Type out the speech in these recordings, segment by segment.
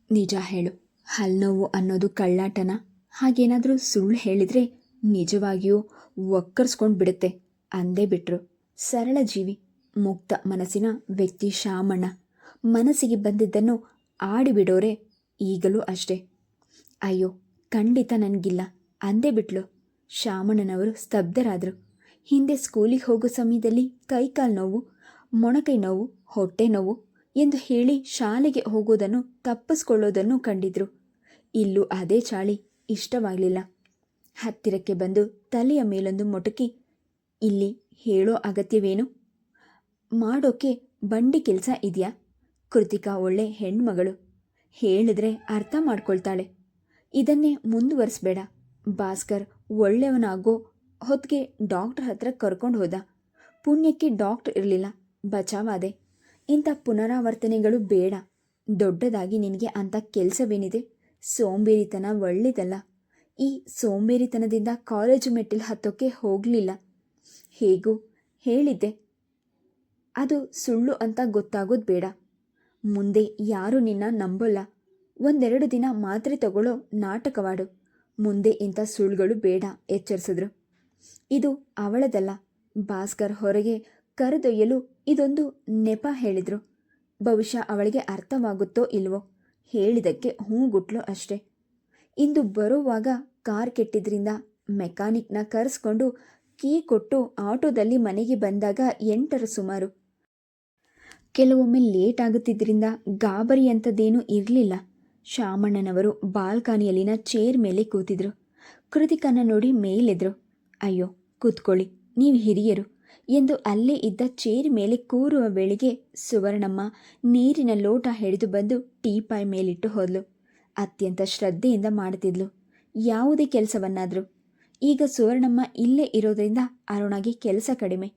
ನಿಜ ಹೇಳು, ಹಲ್ನೋವು ಅನ್ನೋದು ಕಳ್ಳಾಟನ? ಹಾಗೇನಾದರೂ ಸುಳ್ಳು ಹೇಳಿದರೆ ನಿಜವಾಗಿಯೂ ಒಕ್ಕರ್ಸ್ಕೊಂಡು ಬಿಡುತ್ತೆ ಅಂದೇ ಬಿಟ್ರು. ಸರಳ ಜೀವಿ, ಮುಕ್ತ ಮನಸ್ಸಿನ ವ್ಯಕ್ತಿ ಶಾಮಣ್ಣ. ಮನಸ್ಸಿಗೆ ಬಂದಿದ್ದನ್ನು ಆಡಿಬಿಡೋರೆ ಈಗಲೂ ಅಷ್ಟೇ. ಅಯ್ಯೋ, ಖಂಡಿತ ನನಗಿಲ್ಲ ಅಂದೇ ಬಿಟ್ಲು. ಶಾಮಣ್ಣನವರು ಸ್ತಬ್ಧರಾದರು. ಹಿಂದೆ ಸ್ಕೂಲಿಗೆ ಹೋಗೋ ಸಮಯದಲ್ಲಿ ಕೈಕಾಲು ನೋವು, ಮೊಣಕೈ ನೋವು, ಹೊಟ್ಟೆ ನೋವು ಎಂದು ಹೇಳಿ ಶಾಲೆಗೆ ಹೋಗೋದನ್ನು ತಪ್ಪಿಸ್ಕೊಳ್ಳೋದನ್ನು ಕಂಡಿದ್ರು. ಇಲ್ಲೂ ಅದೇ ಚಾಳಿ ಇಷ್ಟವಾಗಲಿಲ್ಲ. ಹತ್ತಿರಕ್ಕೆ ಬಂದು ತಲೆಯ ಮೇಲೊಂದು ಮೊಟಕಿ, ಇಲ್ಲಿ ಹೇಳೋ ಅಗತ್ಯವೇನು? ಮಾಡೋಕೆ ಬಂಡಿ ಕೆಲಸ ಇದೆಯಾ? ಕೃತಿಕಾ ಒಳ್ಳೆ ಹೆಣ್ಮಗಳು, ಹೇಳಿದ್ರೆ ಅರ್ಥ ಮಾಡ್ಕೊಳ್ತಾಳೆ. ಇದನ್ನೇ ಮುಂದುವರಿಸ್ಬೇಡ. ಭಾಸ್ಕರ್ ಒಳ್ಳೆಯವನಾಗೋ ಹೊತ್ತಿಗೆ ಡಾಕ್ಟರ್ ಹತ್ರ ಕರ್ಕೊಂಡು ಹೋದ. ಪುಣ್ಯಕ್ಕೆ ಡಾಕ್ಟರ್ ಇರಲಿಲ್ಲ, ಬಚಾವಾದೆ. ಇಂಥ ಪುನರಾವರ್ತನೆಗಳು ಬೇಡ. ದೊಡ್ಡದಾಗಿ ನಿನಗೆ ಅಂಥ ಕೆಲಸವೇನಿದೆ? ಸೋಂಬೇರಿತನ ಒಳ್ಳೆಯದಲ್ಲ. ಈ ಸೋಂಬೇರಿತನದಿಂದ ಕಾಲೇಜು ಮೆಟ್ಟಿಲು ಹತ್ತೋಕ್ಕೆ ಹೋಗಲಿಲ್ಲ. ಹೇಗೂ ಹೇಳಿದ್ದೆ, ಅದು ಸುಳ್ಳು ಅಂತ ಗೊತ್ತಾಗೋದು ಬೇಡ. ಮುಂದೆ ಯಾರೂ ನಿನ್ನ ನಂಬಲ್ಲ. ಒಂದೆರಡು ದಿನ ಮಾತ್ರೆ ತಗೊಳ್ಳೋ ನಾಟಕವಾಡು. ಮುಂದೆ ಇಂಥ ಸುಳ್ಳುಗಳು ಬೇಡ ಎಚ್ಚರಿಸಿದ್ರು. ಇದು ಅವಳದಲ್ಲ. ಭಾಸ್ಕರ್ ಹೊರಗೆ ಕರೆದೊಯ್ಯಲು ಇದೊಂದು ನೆಪ ಹೇಳಿದ್ರು. ಬಹುಶಃ ಅವಳಿಗೆ ಅರ್ಥವಾಗುತ್ತೋ ಇಲ್ವೋ, ಹೇಳಿದಕ್ಕೆ ಹೂಗುಟ್ಲು ಅಷ್ಟೆ. ಇಂದು ಬರುವಾಗ ಕಾರ್ ಕೆಟ್ಟಿದ್ರಿಂದ ಮೆಕ್ಯಾನಿಕ್ನ ಕರೆಸ್ಕೊಂಡು ಕೀ ಕೊಟ್ಟು ಆಟೋದಲ್ಲಿ ಮನೆಗೆ ಬಂದಾಗ 8 ಸುಮಾರು. ಕೆಲವೊಮ್ಮೆ ಲೇಟ್ ಆಗುತ್ತಿದ್ದರಿಂದ ಗಾಬರಿ ಅಂಥದ್ದೇನೂ ಇರಲಿಲ್ಲ. ಶಾಮಣ್ಣನವರು ಬಾಲ್ಕನಿಯಲ್ಲಿನ ಚೇರ್ ಮೇಲೆ ಕೂತಿದ್ರು. ಕೃತಿಕನ ನೋಡಿ ಮೇಲೆದ್ರು. ಅಯ್ಯೋ, ಕೂತ್ಕೊಳ್ಳಿ, ನೀವು ಹಿರಿಯರು ಎಂದು ಅಲ್ಲೇ ಇದ್ದ ಚೇರ್ ಮೇಲೆ ಕೂರುವ ವೇಳೆಗೆ ಸುವರ್ಣಮ್ಮ ನೀರಿನ ಲೋಟ ಹಿಡಿದು ಬಂದು ಟೀಪಾಯ್ ಮೇಲಿಟ್ಟು ಹೋದ್ಲು. ಅತ್ಯಂತ ಶ್ರದ್ಧೆಯಿಂದ ಮಾಡುತ್ತಿದ್ಲು ಯಾವುದೇ ಕೆಲಸವನ್ನಾದರೂ. ಈಗ ಸುವರ್ಣಮ್ಮ ಇಲ್ಲೇ ಇರೋದ್ರಿಂದ ಅರುಣಾಗೆ ಕೆಲಸ ಕಡಿಮೆ,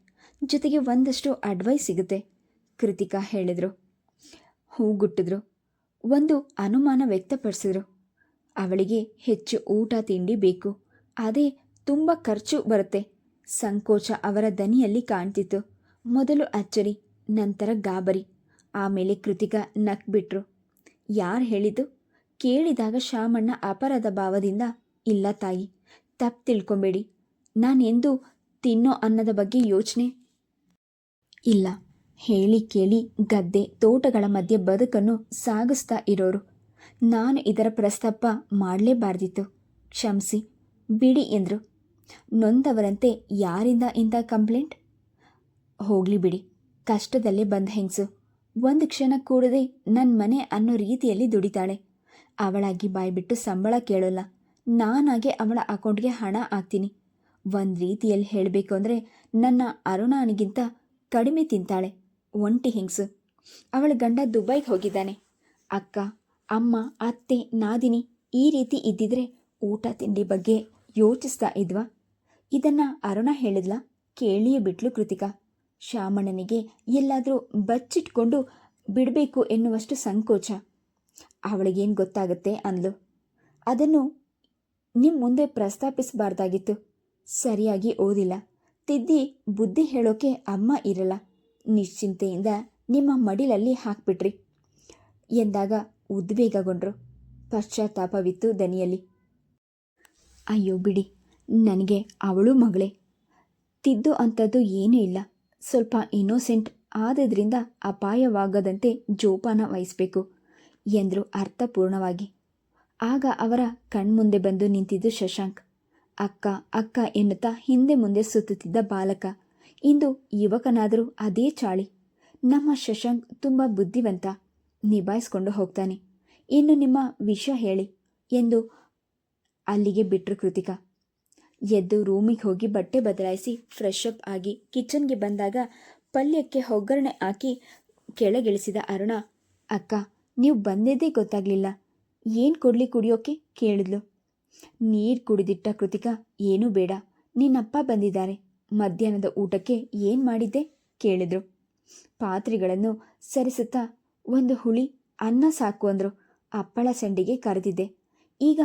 ಜೊತೆಗೆ ಒಂದಷ್ಟು ಅಡ್ವೈಸ್ ಸಿಗುತ್ತೆ. ಕೃತಿಕಾ ಹೇಳಿದ್ರು. ಹೂಗುಟ್ಟಿದ್ರು. ಒಂದು ಅನುಮಾನ ವ್ಯಕ್ತಪಡಿಸಿದ್ರು. ಅವಳಿಗೆ ಹೆಚ್ಚು ಊಟ ತಿಂಡಿ ಬೇಕು, ಅದೇ ತುಂಬ ಖರ್ಚು ಬರುತ್ತೆ. ಸಂಕೋಚ ಅವರ ದನಿಯಲ್ಲಿ ಕಾಣ್ತಿತ್ತು. ಮೊದಲು ಅಚ್ಚರಿ, ನಂತರ ಗಾಬರಿ, ಆಮೇಲೆ ಕೃತಿಕಾ ನಕ್ಬಿಟ್ರು. ಯಾರು ಹೇಳಿದ್ದು? ಕೇಳಿದಾಗ ಶಾಮಣ್ಣ ಅಪರಾಧ ಭಾವದಿಂದ, ಇಲ್ಲ ತಾಯಿ, ತಪ್ಪು ತಿಳ್ಕೊಂಬೇಡಿ. ನಾನೆಂದೂ ತಿನ್ನೋ ಅನ್ನದ ಬಗ್ಗೆ ಯೋಚನೆ ಇಲ್ಲ. ಹೇಳಿ ಕೇಳಿ ಗದ್ದೆ ತೋಟಗಳ ಮಧ್ಯೆ ಬದುಕನ್ನು ಸಾಗಿಸ್ತಾ ಇರೋರು. ನಾನು ಇದರ ಪ್ರಸ್ತಾಪ ಮಾಡಲೇಬಾರ್ದಿತ್ತು. ಕ್ಷಮಿಸಿ ಬಿಡಿ ಎಂದರು. ನೊಂದವರಂತೆ ಯಾರಿಂದ ಇಂಥ ಕಂಪ್ಲೇಂಟ್? ಹೋಗಲಿ ಬಿಡಿ, ಕಷ್ಟದಲ್ಲೇ ಬಂದ ಹೆಂಗಸು. ಒಂದು ಕ್ಷಣ ಕೂಡದೆ ನನ್ನ ಮನೆ ಅನ್ನೋ ರೀತಿಯಲ್ಲಿ ದುಡಿತಾಳೆ. ಅವಳಾಗಿ ಬಾಯ್ಬಿಟ್ಟು ಸಂಬಳ ಕೇಳೋಲ್ಲ. ನಾನಾಗೆ ಅವಳ ಅಕೌಂಟ್ಗೆ ಹಣ ಹಾಕ್ತೀನಿ. ಒಂದು ರೀತಿಯಲ್ಲಿ ಹೇಳಬೇಕು ಅಂದರೆ ನನ್ನ ಅರುಣನಿಗಿಂತ ಕಡಿಮೆ ತಿಂತಾಳೆ. ಒಂಟಿ ಹೆಂಗಸು. ಅವಳ ಗಂಡ ದುಬೈಗೆ ಹೋಗಿದ್ದಾನೆ. ಅಕ್ಕ, ಅಮ್ಮ, ಅತ್ತೆ, ನಾದಿನಿ ಈ ರೀತಿ ಇದ್ದಿದ್ರೆ ಊಟ ತಿಂಡಿ ಬಗ್ಗೆ ಯೋಚಿಸ್ತಾ ಇದ್ವಾ? ಇದನ್ನು ಅರುಣ ಹೇಳಿದ್ಲ? ಕೇಳಿಯೇ ಬಿಟ್ಲು ಕೃತಿಕಾ. ಶಾಮಣ್ಣನಿಗೆ ಎಲ್ಲಾದರೂ ಬಚ್ಚಿಟ್ಕೊಂಡು ಬಿಡಬೇಕು ಎನ್ನುವಷ್ಟು ಸಂಕೋಚ. ಅವಳಿಗೇನು ಗೊತ್ತಾಗತ್ತೆ ಅಂದ್ಲು. ಅದನ್ನು ನಿಮ್ಮ ಮುಂದೆ ಪ್ರಸ್ತಾಪಿಸಬಾರ್ದಾಗಿತ್ತು. ಸರಿಯಾಗಿ ಓದಿಲ್ಲ, ತಿದ್ದಿ ಬುದ್ಧಿ ಹೇಳೋಕೆ ಅಮ್ಮ ಇರಲ್ಲ. ನಿಶ್ಚಿಂತೆಯಿಂದ ನಿಮ್ಮ ಮಡಿಲಲ್ಲಿ ಹಾಕ್ಬಿಟ್ರಿ ಎಂದಾಗ ಉದ್ವೇಗಗೊಂಡ್ರು. ಪಶ್ಚಾತ್ತಾಪವಿತ್ತು ದನಿಯಲ್ಲಿ. ಅಯ್ಯೋ ಬಿಡಿ, ನನಗೆ ಅವಳು ಮಗಳೇ. ತಿದ್ದು ಅಂಥದ್ದು ಏನೂ ಇಲ್ಲ. ಸ್ವಲ್ಪ ಇನ್ನೋಸೆಂಟ್ ಆದದ್ರಿಂದ ಅಪಾಯವಾಗದಂತೆ ಜೋಪಾನ ವಹಿಸಬೇಕು ಎಂದರು ಅರ್ಥಪೂರ್ಣವಾಗಿ. ಆಗ ಅವರ ಕಣ್ಮುಂದೆ ಬಂದು ನಿಂತಿದ್ದು ಶಶಾಂಕ್. ಅಕ್ಕ ಅಕ್ಕ ಎನ್ನುತ್ತಾ ಹಿಂದೆ ಮುಂದೆ ಸುತ್ತುತ್ತಿದ್ದ ಬಾಲಕ ಇಂದು ಯುವಕನಾದರೂ ಅದೇ ಚಾಳಿ. ನಮ್ಮ ಶಶಾಂಕ್ ತುಂಬ ಬುದ್ಧಿವಂತ, ನಿಭಾಯಿಸ್ಕೊಂಡು ಹೋಗ್ತಾನೆ. ಇನ್ನು ನಿಮ್ಮ ವಿಷಯ ಹೇಳಿ ಎಂದು ಅಲ್ಲಿಗೆ ಬಿಟ್ಟರು ಕೃತಿಕಾ. ಎದ್ದು ರೂಮಿಗೆ ಹೋಗಿ ಬಟ್ಟೆ ಬದಲಾಯಿಸಿ ಫ್ರೆಶ್ ಅಪ್ ಆಗಿ ಕಿಚನ್ಗೆ ಬಂದಾಗ ಪಲ್ಯಕ್ಕೆ ಒಗ್ಗರಣೆ ಹಾಕಿ ಕೆಳಗಿಳಿಸಿದ ಅರುಣ, ಅಕ್ಕ ನೀವು ಬಂದಿದ್ದೇ ಗೊತ್ತಾಗಲಿಲ್ಲ. ಏನು ಕೊಡಲಿ ಕುಡಿಯೋಕೆ ಕೇಳಿದ್ಲು. ನೀರು ಕುಡಿದಿಟ್ಟ ಕೃತಿಕಾ, ಏನೂ ಬೇಡ, ನಿನ್ನಪ್ಪ ಬಂದಿದ್ದಾರೆ. ಮಧ್ಯಾಹ್ನದ ಊಟಕ್ಕೆ ಏನು ಮಾಡಿದ್ದೆ ಕೇಳಿದ್ರು. ಪಾತ್ರೆಗಳನ್ನು ಸರಿಸುತ್ತಾ, ಒಂದು ಹುಳಿ ಅನ್ನ ಸಾಕು ಅಂದರು. ಹಪ್ಪಳ ಸಂಡಿಗೆ ಕರೆದಿದ್ದೆ. ಈಗ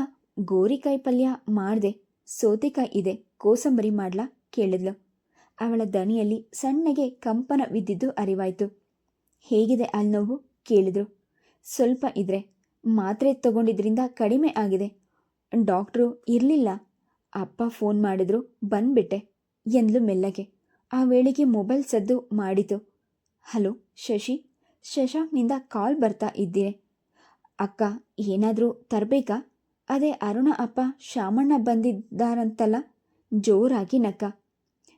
ಗೋರಿಕಾಯಿ ಪಲ್ಯ ಮಾಡಿದೆ. ಸೌತೆಕಾಯಿ ಇದೆ, ಕೋಸಂಬರಿ ಮಾಡ್ಲಾ ಕೇಳಿದ್ಲು. ಅವಳ ದನಿಯಲ್ಲಿ ಸಣ್ಣಗೆ ಕಂಪನವಿದ್ದಿದ್ದು ಅರಿವಾಯಿತು. ಹೇಗಿದೆ ಅಲ್ಲಿ ನೋವು ಕೇಳಿದ್ರು. ಸ್ವಲ್ಪ ಇದ್ರೆ ಮಾತ್ರೆ ತಗೊಂಡಿದ್ರಿಂದ ಕಡಿಮೆ ಆಗಿದೆ. ಡಾಕ್ಟ್ರು ಇರಲಿಲ್ಲ. ಅಪ್ಪ ಫೋನ್ ಮಾಡಿದ್ರು, ಬಂದ್ಬಿಟ್ಟೆ ಎಂದ್ಲು ಮೆಲ್ಲಗೆ. ಆ ವೇಳೆಗೆ ಮೊಬೈಲ್ ಸದ್ದು ಮಾಡಿತು. ಹಲೋ ಶಶಿ, ಶಶಾಂಕ್ನಿಂದ ಕಾಲ್ ಬರ್ತಾ ಇದ್ದೀರಿ. ಅಕ್ಕ, ಏನಾದರೂ ತರಬೇಕಾ? ಅದೇ ಅರುಣ ಅಪ್ಪ ಶಾಮಣ್ಣ ಬಂದಿದ್ದಾರಂತಲ್ಲ. ಜೋರಾಗಿ ನಕ್ಕ.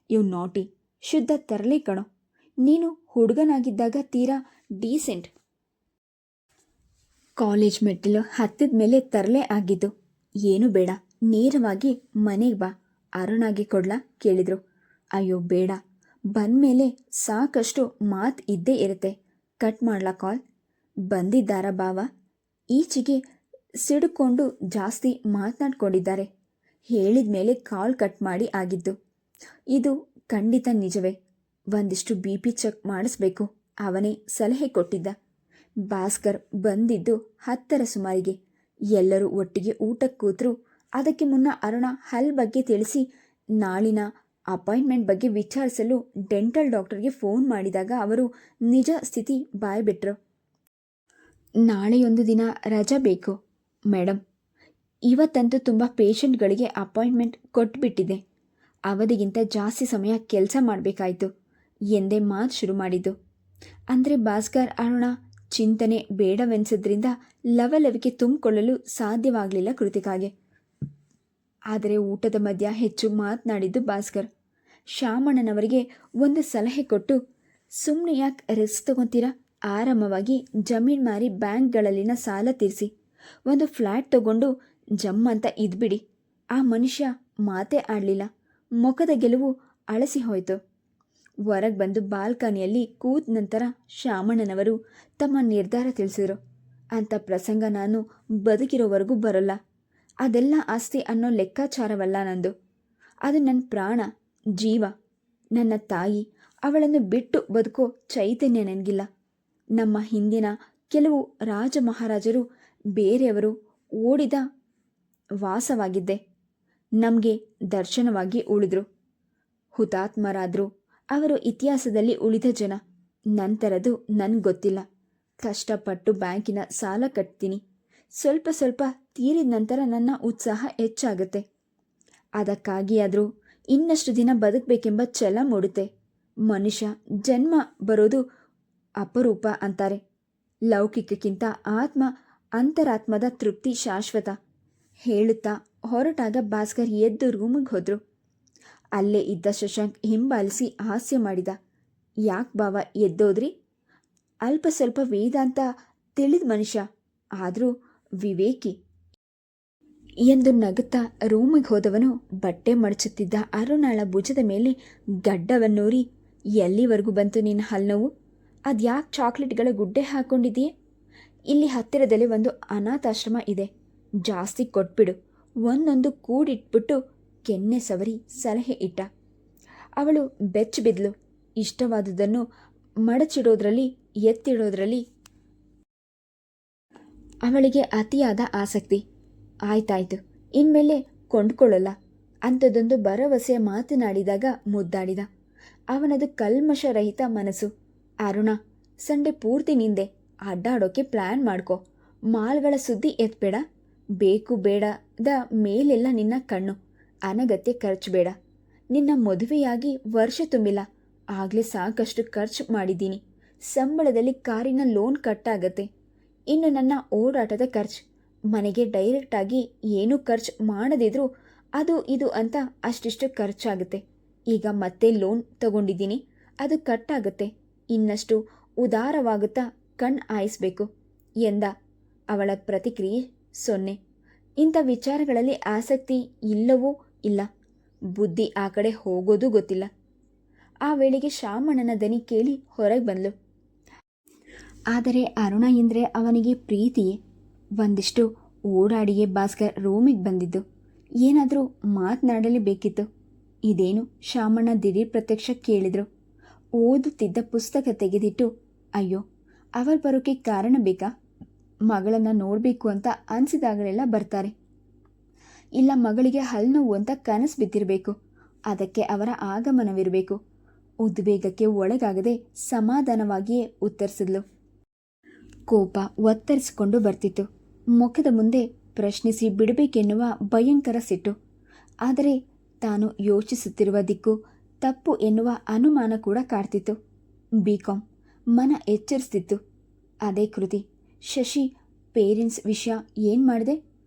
ಯು ನಾಟಿ, ಶುದ್ಧ ತರಲೆ ಕಣೋ. ನೀನು ಹುಡುಗನಾಗಿದ್ದಾಗ ತೀರಾ ಡೀಸೆಂಟ್. ಕಾಲೇಜ್ ಮೆಟ್ಟಿಲು ಹತ್ತಿದ ಮೇಲೆ ತರಲೆ ಆಗಿದ್ದು. ಏನು ಬೇಡ, ನೇರವಾಗಿ ಮನೆಗೆ ಬಾ, ಅರುಣಾಗೆ ಕೊಡ್ಲಾ ಕೇಳಿದ್ರು. ಅಯ್ಯೋ ಬೇಡ, ಬಂದಮೇಲೆ ಸಾಕಷ್ಟು ಮಾತು ಇದ್ದೇ ಇರುತ್ತೆ. ಕಟ್ ಮಾಡ್ಲಾ ಕಾಲ್? ಬಂದಿದ್ದಾರಾ ಬಾವ? ಈಚೆಗೆ ಸಿಡ್ಕೊಂಡು ಜಾಸ್ತಿ ಮಾತನಾಡ್ಕೊಂಡಿದ್ದಾರೆ. ಹೇಳಿದ ಮೇಲೆ ಕಾಲ್ ಕಟ್ ಮಾಡಿ ಆಗಿದ್ದು. ಇದು ಖಂಡಿತ ನಿಜವೇ. ಒಂದಿಷ್ಟು BP ಚೆಕ್ ಮಾಡಿಸ್ಬೇಕು, ಅವನೇ ಸಲಹೆ ಕೊಟ್ಟಿದ್ದ. ಭಾಸ್ಕರ್ ಬಂದಿದ್ದು 10ರ ಸುಮಾರಿಗೆ. ಎಲ್ಲರೂ ಒಟ್ಟಿಗೆ ಊಟಕ್ಕೆ ಕೂತರು. ಅದಕ್ಕೆ ಮುನ್ನ ಅರುಣ ಹಲ್ ಬಗ್ಗೆ ತಿಳಿಸಿ ನಾಳಿನ ಅಪಾಯಿಂಟ್ಮೆಂಟ್ ಬಗ್ಗೆ ವಿಚಾರಿಸಲು ಡೆಂಟಲ್ ಡಾಕ್ಟರ್ಗೆ ಫೋನ್ ಮಾಡಿದಾಗ ಅವರು ನಿಜ ಸ್ಥಿತಿ ಬಾಯ್ಬಿಟ್ರು. ನಾಳೆಯೊಂದು ದಿನ ರಜಾ ಬೇಕು ಮೇಡಮ್. ಇವತ್ತಂತೂ ತುಂಬ ಪೇಷಂಟ್ಗಳಿಗೆ ಅಪಾಯಿಂಟ್ಮೆಂಟ್ ಕೊಟ್ಬಿಟ್ಟಿದೆ. ಅವಧಿಗಿಂತ ಜಾಸ್ತಿ ಸಮಯ ಕೆಲಸ ಮಾಡಬೇಕಾಯಿತು ಎಂದೇ ಮಾತು ಶುರು ಮಾಡಿದ್ದು. ಅಂದರೆ ಭಾಸ್ಕರ್ ಅರುಣ ಚಿಂತನೆ ಬೇಡವೆನಿಸಿದ್ರಿಂದ ಲವಲವಿಕೆ ತುಂಬಿಕೊಳ್ಳಲು ಸಾಧ್ಯವಾಗಲಿಲ್ಲ ಕೃತಿಕಾಗೆ. ಆದರೆ ಊಟದ ಮಧ್ಯ ಹೆಚ್ಚು ಮಾತನಾಡಿದ್ದು ಭಾಸ್ಕರ್. ಶಾಮಣ್ಣನವರಿಗೆ ಒಂದು ಸಲಹೆ ಕೊಟ್ಟು, ಸುಮ್ಮನೆ ಯಾಕೆ ರಿಸ್ಕ್ ತಗೊತೀರಾ? ಆರಾಮವಾಗಿ ಜಮೀನು ಮಾರಿ ಬ್ಯಾಂಕ್ಗಳಲ್ಲಿನ ಸಾಲ ತೀರಿಸಿ ಒಂದು ಫ್ಲ್ಯಾಟ್ ತಗೊಂಡು ಜಮ್ ಅಂತ ಇದ್ಬಿಡಿ. ಆ ಮನುಷ್ಯ ಮಾತೇ ಆಡಲಿಲ್ಲ. ಮುಖದ ಗೆಲುವು ಅಳಸಿ ಹೋಯಿತು. ಹೊರಗೆ ಬಂದು ಬಾಲ್ಕನಿಯಲ್ಲಿ ಕೂತ ನಂತರ ಶಾಮಣ್ಣನವರು ತಮ್ಮ ನಿರ್ಧಾರ ತಿಳಿಸಿದರು. ಅಂಥ ಪ್ರಸಂಗ ನಾನು ಬದುಕಿರೋವರೆಗೂ ಬರೋಲ್ಲ. ಅದೆಲ್ಲ ಆಸ್ತಿ ಅನ್ನೋ ಲೆಕ್ಕಾಚಾರವಲ್ಲ ನಂದು. ಅದು ನನ್ನ ಪ್ರಾಣ, ಜೀವ. ನನ್ನ ತಾಯಿ, ಅವಳನ್ನು ಬಿಟ್ಟು ಬದುಕೋ ಚೈತನ್ಯ ನನಗಿಲ್ಲ. ನಮ್ಮ ಹಿಂದಿನ ಕೆಲವು ರಾಜ ಮಹಾರಾಜರು ಬೇರೆಯವರು ಓಡಿದ ವಾಸವಾಗಿದ್ದೆ. ನಮಗೆ ದರ್ಶನವಾಗಿ ಉಳಿದ್ರು, ಹುತಾತ್ಮರಾದರು. ಅವರು ಇತಿಹಾಸದಲ್ಲಿ ಉಳಿದ ಜನ. ನಂತರದು ನನಗೆ ಗೊತ್ತಿಲ್ಲ. ಕಷ್ಟಪಟ್ಟು ಬ್ಯಾಂಕಿನ ಸಾಲ ಕಟ್ತೀನಿ. ಸ್ವಲ್ಪ ಸ್ವಲ್ಪ ತೀರಿದ ನಂತರ ನನ್ನ ಉತ್ಸಾಹ ಹೆಚ್ಚಾಗುತ್ತೆ. ಅದಕ್ಕಾಗಿಯಾದರೂ ಇನ್ನಷ್ಟು ದಿನ ಬದುಕಬೇಕೆಂಬ ಛಲ ಮೂಡುತ್ತೆ. ಮನುಷ್ಯ ಜನ್ಮ ಬರೋದು ಅಪರೂಪ ಅಂತಾರೆ. ಲೌಕಿಕಕ್ಕಿಂತ ಅಂತರಾತ್ಮದ ತೃಪ್ತಿ ಶಾಶ್ವತ ಹೇಳುತ್ತಾ ಹೊರಟಾಗ ಭಾಸ್ಕರ್ ಎದ್ದು ರೂಮಿಗೆ ಹೋದರು. ಅಲ್ಲೇ ಇದ್ದ ಶಶಾಂಕ್ ಹಿಂಬಾಲಿಸಿ ಹಾಸ್ಯ ಮಾಡಿದ. ಯಾಕೆ ಬಾವ ಎದ್ದೋದ್ರಿ? ಅಲ್ಪ ಸ್ವಲ್ಪ ವೇದಾಂತ ತಿಳಿದ ಮನುಷ್ಯ, ಆದರೂ ವಿವೇಕಿ ಎಂದು ನಗುತ್ತಾ ರೂಮಿಗೆ ಹೋದವನು ಬಟ್ಟೆ ಮಡಚುತ್ತಿದ್ದ ಅರುಣಾಳ ಭುಜದ ಮೇಲೆ ಗಡ್ಡವನ್ನೂರಿ, ಎಲ್ಲಿವರೆಗೂ ಬಂತು ನಿನ್ನ ಹಲ್ನೋವು? ಅದ್ಯಾಕೆ ಚಾಕ್ಲೇಟ್ಗಳ ಗುಡ್ಡೆ ಹಾಕ್ಕೊಂಡಿದೆಯೇ? ಇಲ್ಲಿ ಹತ್ತಿರದಲ್ಲಿ ಒಂದು ಅನಾಥಾಶ್ರಮ ಇದೆ, ಜಾಸ್ತಿ ಕೊಟ್ಬಿಡು. ಒಂದೊಂದು ಕೂಡಿಟ್ಬಿಟ್ಟು ಕೆನ್ನೆ ಸವರಿ ಸಲಹೆ ಇಟ್ಟ. ಅವಳು ಬೆಚ್ಚ ಬಿದ್ಲು. ಇಷ್ಟವಾದುದನ್ನು ಮಡಚಿಡೋದ್ರಲ್ಲಿ ಎತ್ತಿಡೋದ್ರಲ್ಲಿ ಅವಳಿಗೆ ಅತಿಯಾದ ಆಸಕ್ತಿ. ಆಯ್ತಾಯ್ತು, ಇನ್ಮೇಲೆ ಕೊಂಡ್ಕೊಳ್ಳಲ್ಲ ಅಂಥದ್ದೊಂದು ಭರವಸೆಯ ಮಾತನಾಡಿದಾಗ ಮುದ್ದಾಡಿದ. ಅವನದು ಕಲ್ಮಶರಹಿತ ಮನಸ್ಸು. ಅರುಣ, ಸಂಡೆ ಪೂರ್ತಿ ನಿಂದೆ. ಅಡ್ಡಾಡೋಕೆ ಪ್ಲ್ಯಾನ್ ಮಾಡ್ಕೊ. ಮಾಲ್ಗಳ ಸುದ್ದಿ ಎತ್ಬೇಡ. ಬೇಕು ಬೇಡದ ಮೇಲೆಲ್ಲ ನಿನ್ನ ಕಣ್ಣು. ಅನಗತ್ಯ ಖರ್ಚು ಬೇಡ. ನಿನ್ನ ಮದುವೆಯಾಗಿ ವರ್ಷ ತುಂಬಿಲ್ಲ, ಆಗಲೇ ಸಾಕಷ್ಟು ಖರ್ಚು ಮಾಡಿದ್ದೀನಿ. ಸಂಬಳದಲ್ಲಿ ಕಾರಿನ ಲೋನ್ ಕಟ್ಟಾಗತ್ತೆ. ಇನ್ನು ನನ್ನ ಓಡಾಟದ ಖರ್ಚು. ಮನೆಗೆ ಡೈರೆಕ್ಟಾಗಿ ಏನೂ ಖರ್ಚು ಮಾಡದಿದ್ರೂ ಅದು ಇದು ಅಂತ ಅಷ್ಟಿಷ್ಟು ಖರ್ಚಾಗುತ್ತೆ. ಈಗ ಮತ್ತೆ ಲೋನ್ ತಗೊಂಡಿದ್ದೀನಿ, ಅದು ಕಟ್ಟಾಗುತ್ತೆ. ಇನ್ನಷ್ಟು ಉದಾರವಾಗುತ್ತಾ ಕಣ್ ಆಯಿಸ್ಬೇಕು ಎಂದ. ಅವಳ ಪ್ರತಿಕ್ರಿಯೆ 0. ಇಂಥ ವಿಚಾರಗಳಲ್ಲಿ ಆಸಕ್ತಿ ಇಲ್ಲವೂ ಇಲ್ಲ. ಬುದ್ಧಿ ಆ ಕಡೆ ಹೋಗೋದು ಗೊತ್ತಿಲ್ಲ. ಆ ವೇಳೆಗೆ ಶಾಮಣ್ಣನ ದನಿ ಕೇಳಿ ಹೊರಗೆ ಬಂದ್ಲು. ಆದರೆ ಅರುಣ ಎಂದರೆ ಅವನಿಗೆ ಪ್ರೀತಿಯೇ. ಒಂದಿಷ್ಟು ಓಡಾಡಿಯೇ ಭಾಸ್ಕರ್ ರೂಮಿಗೆ ಬಂದಿದ್ದು. ಏನಾದರೂ ಮಾತನಾಡಲೇಬೇಕಿತ್ತು. ಇದೇನು ಶಾಮಣ್ಣ ದಿಢೀರ್ ಪ್ರತ್ಯಕ್ಷ ಕೇಳಿದ್ರು. ಓದುತ್ತಿದ್ದ ಪುಸ್ತಕ ತೆಗೆದಿಟ್ಟು, ಅಯ್ಯೋ, ಅವರು ಬರೋಕ್ಕೆ ಕಾರಣ ಬೇಕಾ? ಮಗಳನ್ನು ನೋಡಬೇಕು ಅಂತ ಅನಿಸಿದಾಗಲೆಲ್ಲ ಬರ್ತಾರೆ. ಇಲ್ಲ ಮಗಳಿಗೆ ಹಲ್ಲು ನೋವು ಅಂತ ಕನಸು ಬಿದ್ದಿರಬೇಕು. ಅದಕ್ಕೆ ಅವರ ಆಗಮನವಿರಬೇಕು. ಉದ್ವೇಗಕ್ಕೆ ಒಳಗಾಗದೆ ಸಮಾಧಾನವಾಗಿಯೇ ಉತ್ತರಿಸಿದ್ಲು. ಕೋಪ ಒತ್ತರಿಸಿಕೊಂಡು ಬರ್ತಿತ್ತು. ಮುಖದ ಮುಂದೆ ಪ್ರಶ್ನಿಸಿ ಬಿಡಬೇಕೆನ್ನುವ ಭಯಂಕರ ಸಿಟ್ಟು. ಆದರೆ ತಾನು ಯೋಚಿಸುತ್ತಿರುವ ದಿಕ್ಕು ತಪ್ಪು ಎನ್ನುವ ಅನುಮಾನ ಕೂಡ ಕಾಡ್ತಿತ್ತು. ಬಿಕಾಂ ಮನ ಎಚ್ಚರಿಸ್ತಿತ್ತು. ಅದೇ ಕೃತಿ. ಶಶಿ ಪೇರೆಂಟ್ಸ್ ವಿಷಯ ಏನು ಮಾಡಿದೆ?